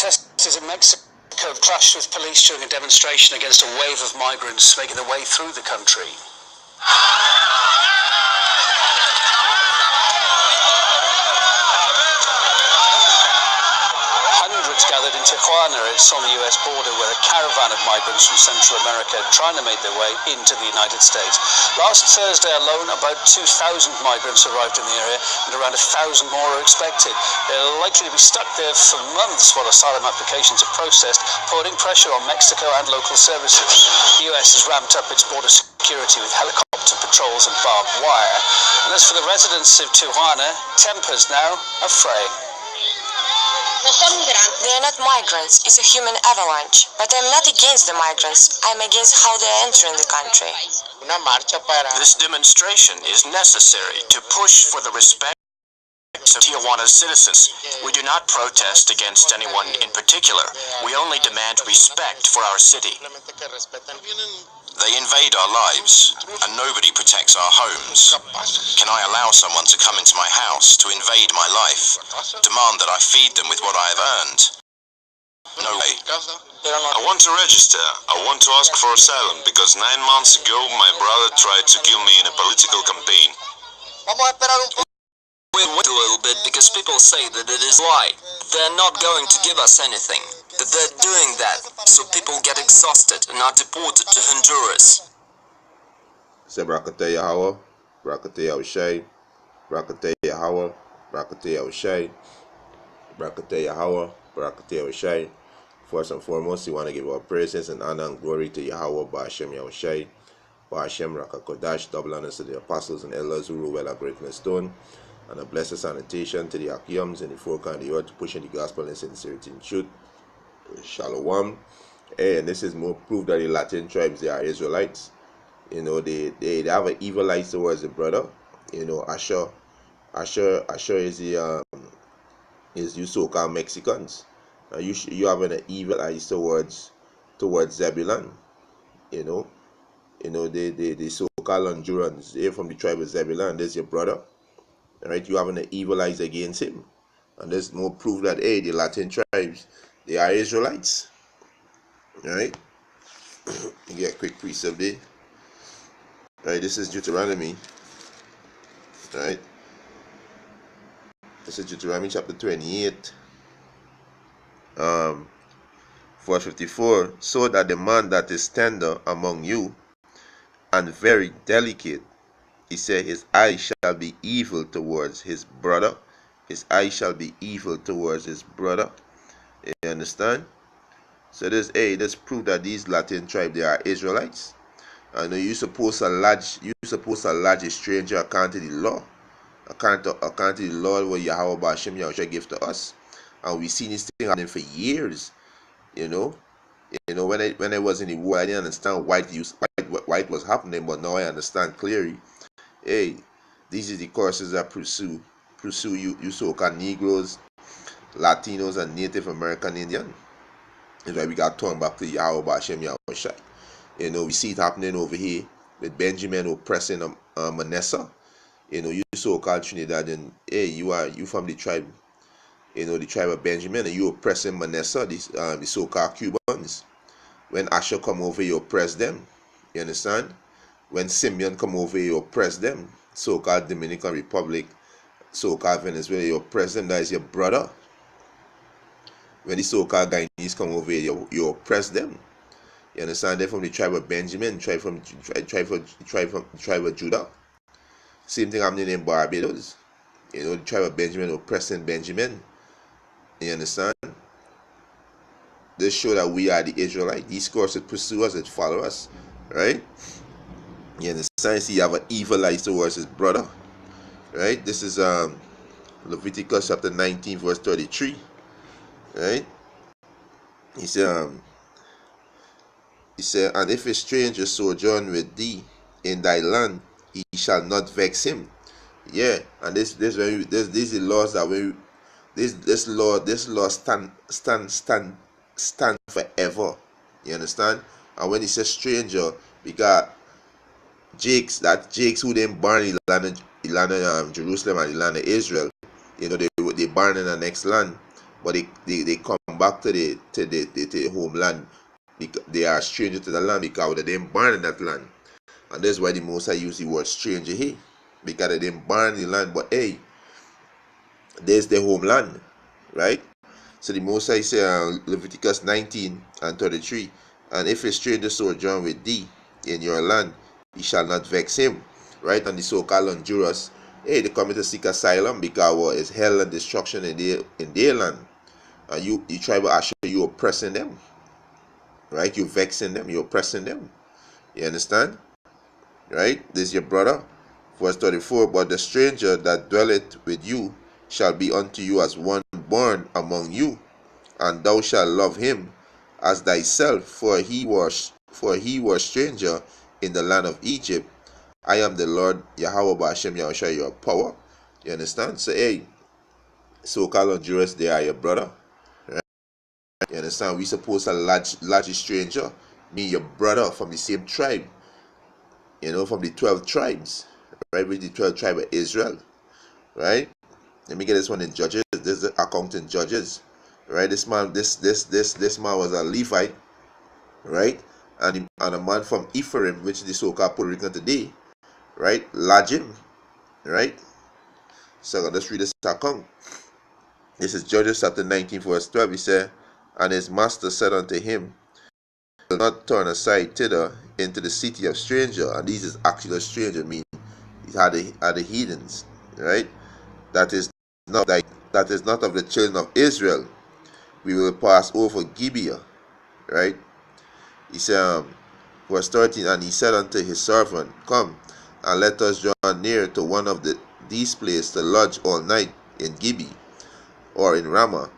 Protesters in Mexico clashed with police during a demonstration against a wave of migrants making their way through the country. Hundreds gathered in Tijuana. It's on the US border where a caravan of migrants from Central America are trying to make their way into the United States. Last Thursday alone, about 2,000 migrants arrived in the area and around 1,000 more are expected. They're likely to be stuck there for months while asylum applications are processed, putting pressure on Mexico and local services. The US has ramped up its border security with helicopter patrols and barbed wire. And as for the residents of Tijuana, tempers now are fraying. They are not migrants, it's a human avalanche. But I'm not against the migrants, I'm against how they are entering the country. This demonstration is necessary to push for the respect of Tijuana's citizens. We do not protest against anyone in particular. We only demand respect for our city. They invade our lives, and nobody protects our homes. Can I allow someone to come into my house to invade my life, demand that I feed them with what I have earned? No way. I want to register. I want to ask for asylum because 9 months ago my brother tried to kill me in a political campaign. We'll wait a little bit because people say that it is lie. They're not going to give us anything. That they're doing that so people get exhausted and are deported to Honduras. Say Brakate Yahweh, Brakate Yahushai, Brakate Yahweh, Brakate Yahushai, Brakate Yahweh, Brakate Yahushai. First and foremost, we want to give our praises and honor and glory to Yahweh, Ba'ashem Yahushai, Ba'ashem Rakakodash, double honors to the apostles and elders who rule well at Great Stone, and a blessed sanitation to the Akiyams and the folk on the earth pushing the gospel in sincerity and truth. Shalom. And this is more proof that the Latin tribes, they are Israelites. You know, they have an evil eye towards the brother. You know, Asher is the is you so-called Mexicans. You have an evil eye towards Zebulun. You know, the so-called Hondurans, they're from the tribe of Zebulun. There's your brother. Right? You have an evil eyes against him. And there's more proof that the Latin tribes, they are Israelites. Alright? You get a quick precept there. Alright, this is Deuteronomy. Alright? This is Deuteronomy chapter 28. Verse 54. So that the man that is tender among you and very delicate, he said, his eye shall be evil towards his brother. His eye shall be evil towards his brother. You understand? So this prove that these Latin tribes, they are Israelites. I know you supposed to lodge a stranger according to the law. According to the law what Yahweh Ba'ashem Yahushua gave to us. And we seen this thing happening for years. You know, when I was in the war, I didn't understand why it was happening, but now I understand clearly. Hey, these are the courses that pursue you so-called Negroes, Latinos, and Native American Indian. That's why we got turned back to Yahweh Ba'ashem Yahushua. You know, we see it happening over here with Benjamin oppressing Manasseh. You know, you so-called Trinidad, and hey, you from the tribe, you know, the tribe of Benjamin, and you oppressing Manasseh, the so-called Cubans. When Asher come over, you oppress them. You understand? When Simeon come over, you oppress them. So-called Dominican Republic, so-called Venezuela, you oppress them. That is your brother. When the so-called Guyanese come over, you oppress them. You understand? They're from the tribe of Benjamin, tribe of Judah. Same thing happening in Barbados. You know, the tribe of Benjamin oppressing Benjamin. You understand? This show that we are the Israelites. These courses pursue us and follow us. Right? You understand? See, you have an evil eye towards his brother. Right? This is Leviticus chapter 19, verse 33. Right? He said, and if a stranger sojourn with thee in thy land, he shall not vex him. Yeah, and these are the laws that this law stand forever. You understand? And when he says stranger, we got Jakes who then born in the land of Jerusalem and the land of Israel. You know, they born in the next land. but they come back to the homeland because they are stranger to the land because they didn't born in that land. And that's why the Most High use the word stranger here, because they didn't born in the land, but hey, there's the homeland, right? So the Most High say Leviticus 19:33, and if a stranger sojourn with thee in your land, ye shall not vex him, right? And the so-called Honduras, hey, they come to seek asylum because it's hell and destruction in their land, and you tribal Asher, you oppressing them, right? You vexing them, you oppressing them. You understand, right? This is your brother. Verse 34, but the stranger that dwelleth with you shall be unto you as one born among you, and thou shalt love him as thyself, for he was stranger in the land of Egypt. I am the Lord Yahweh Ba'ashem Yahushua, your power. You understand? So hey, so-called Honduras, they are your brother. Right? You understand? We supposed to lodge a stranger, mean your brother from the same tribe, from the 12 tribes, right? With the 12 tribe of Israel, right? Let me get this one in Judges. This is the account in Judges, right? This man was a Levite, right? And a man from Ephraim, which is the so-called Puerto Rican today, right? Lodge him, right? So let's read this account. This is Judges chapter 19, verse 12. He said, and his master said unto him, do not turn aside thither into the city of stranger. And this is actually a stranger, meaning these are the heathens, right? That is not of the children of Israel. We will pass over Gibeah, right? He said, verse 13, and he said unto his servant, come, and let us draw near to one of these places to lodge all night in Gibeah, or in Ramah.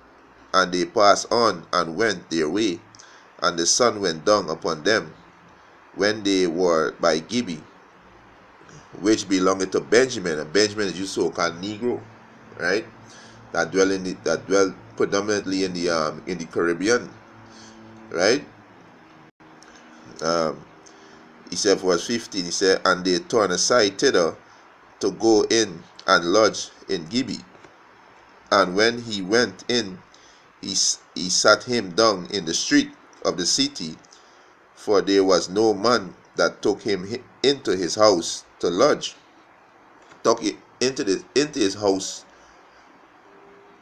And they passed on and went their way, and the sun went down upon them when they were by Gibeah, which belongeth to Benjamin. And Benjamin is you so-called Negro, right? That dwell predominantly in the Caribbean, right? He said, verse 15, he said, and they turned aside thither to go in and lodge in Gibeah. And when he went in, he sat him down in the street of the city, for there was no man that took him into his house to lodge. Took it into his house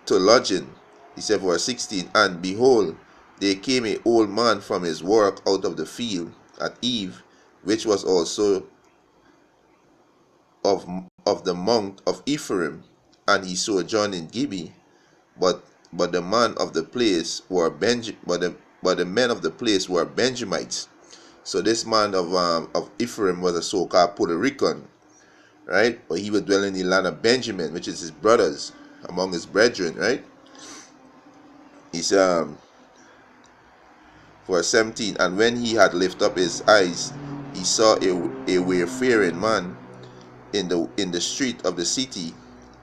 to lodging. He said, verse 16, and behold, there came an old man from his work out of the field at eve, which was also of the mount of Ephraim, and he sojourned in Gibeah. But the men of the place were Benjamites. So this man of Ephraim was a so-called Puerto Rican, right? But he was dwelling in the land of Benjamin, which is his brothers, among his brethren, right? He's verse 17, and when he had lifted up his eyes, he saw a wayfaring man in the street of the city.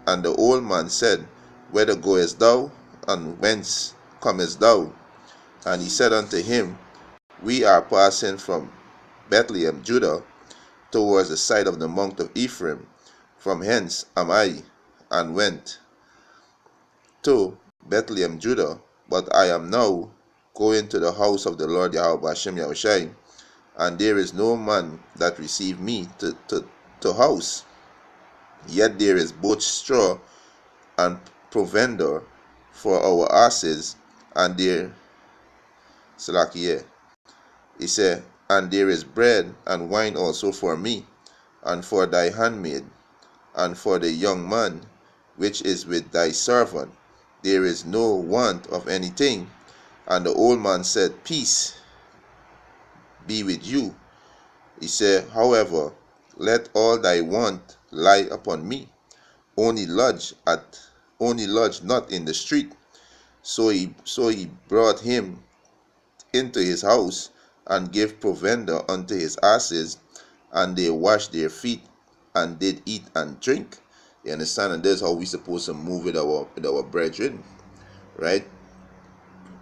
And the old man said, whither goest thou, and whence comest thou? And he said unto him, we are passing from Bethlehem, Judah, towards the side of the mount of Ephraim. From hence am I, and went to Bethlehem, Judah, but I am now going to the house of the Lord Yahweh Hashem Yahushai, and there is no man that receive me to house. Yet there is both straw and provender for our asses, and there Salakia. He said, and there is bread and wine also for me, and for thy handmaid, and for the young man which is with thy servant. There is no want of anything. And the old man said, peace be with you. He said, however, let all thy want lie upon me. Only lodge not in the street. So he brought him into his house, and gave provender unto his asses, and they washed their feet, and did eat and drink. You understand? And that's how we supposed to move with our brethren, right?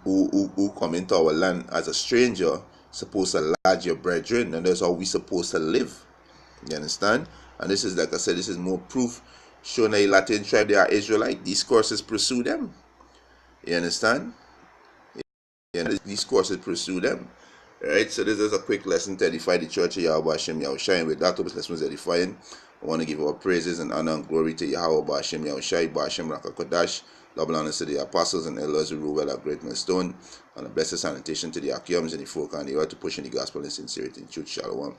Who come into our land as a stranger, supposed to lodge your brethren, and that's how we supposed to live. You understand? And this is, like I said, this is more proof showing a Latin tribe they are Israelite. These courses pursue them. You understand? These courses pursue them. Alright, so this is a quick lesson to edify the church of Yahweh Hashem Yahushai. With that, this lesson was edifying. I want to give our praises and honor and glory to Yahweh Hashem Yahushai, Hashem Rakakodash. Love and honor to the apostles and elders who rule well at Great Millstone. And a blessed sanitation to the Akiums and the folk and the earth to push in the gospel in sincerity and truth. Shalom.